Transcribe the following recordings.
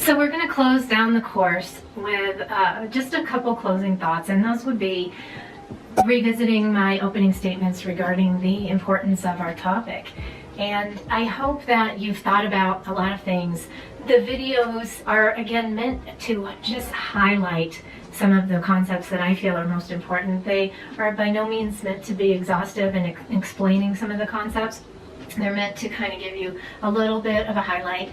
So we're going to close down the course with just a couple closing thoughts, and those would be revisiting my opening statements regarding the importance of our topic. And I hope that you've thought about a lot of things. The videos are, again, meant to just highlight some of the concepts that I feel are most important. They are by no means meant to be exhaustive in explaining some of the concepts. They're meant to kind of give you a little bit of a highlight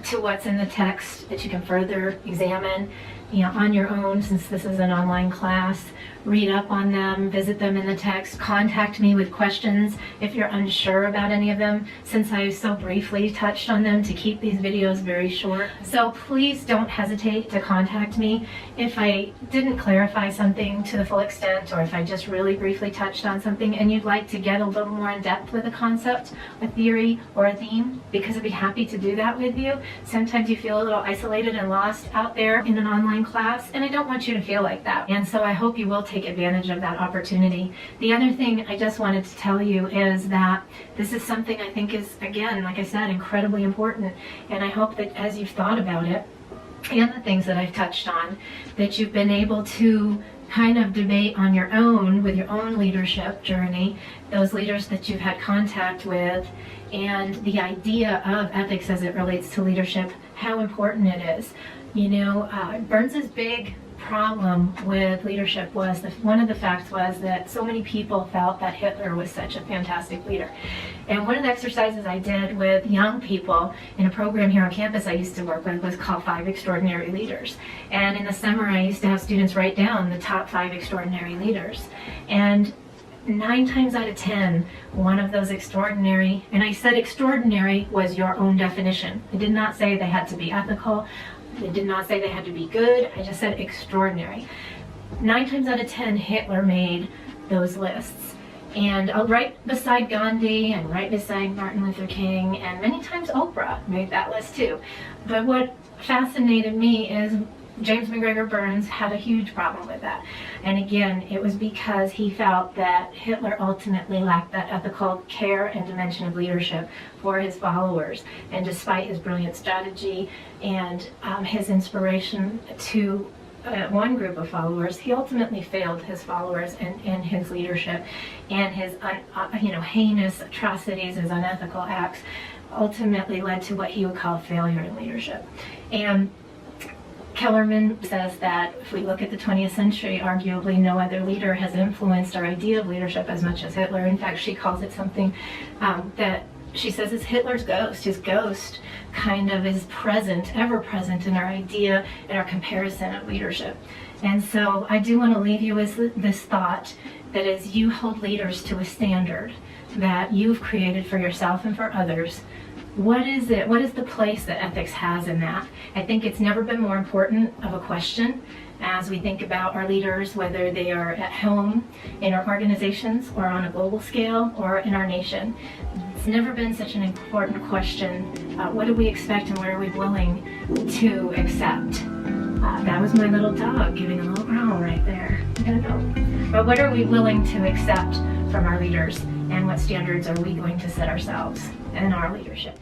to what's in the text that you can further examine, on your own, since this is an online class. Read up on them, visit them in the text, contact me with questions if you're unsure about any of them, since I so briefly touched on them to keep these videos very short. So please don't hesitate to contact me if I didn't clarify something to the full extent, or if I just really briefly touched on something and you'd like to get a little more in depth with a concept, a theory, or a theme, because I'd be happy to do that with you. Sometimes you feel a little isolated and lost out there in an online class, and I don't want you to feel like that. And so I hope you will take advantage of that opportunity. The other thing I just wanted to tell you is that this is something I think is, again, like I said, incredibly important. And I hope that as you've thought about it, and the things that I've touched on, that you've been able to kind of debate on your own with your own leadership journey, those leaders that you've had contact with, and the idea of ethics as it relates to leadership, how important it is. Burns's big problem with leadership was one of the facts was that so many people felt that Hitler was such a fantastic leader. And one of the exercises I did with young people in a program here on campus I used to work with was called 5 Extraordinary Leaders. And in the summer I used to have students write down the top 5 extraordinary leaders. And 9 times out of 10, one of those extraordinary, and I said extraordinary was your own definition. I did not say they had to be ethical. I did not say they had to be good. I just said extraordinary. 9 times out of 10, Hitler made those lists. And right beside Gandhi and right beside Martin Luther King, and many times Oprah made that list too. But what fascinated me is James McGregor Burns had a huge problem with that. And again, it was because he felt that Hitler ultimately lacked that ethical care and dimension of leadership for his followers. And despite his brilliant strategy and his inspiration to one group of followers, he ultimately failed his followers and his leadership, and his heinous atrocities, his unethical acts ultimately led to what he would call failure in leadership. And Kellerman says that if we look at the 20th century, arguably no other leader has influenced our idea of leadership as much as Hitler. In fact, she calls it something that she says is Hitler's ghost. His ghost kind of is present, ever present in our idea and our comparison of leadership. And so I do want to leave you with this thought that as you hold leaders to a standard that you've created for yourself and for others, what is it? What is the place that ethics has in that? I think it's never been more important of a question as we think about our leaders, whether they are at home, in our organizations, or on a global scale, or in our nation. It's never been such an important question. What do we expect and what are we willing to accept? That was my little dog giving a little growl right there. I gotta go. But what are we willing to accept from our leaders, and what standards are we going to set ourselves in our leadership?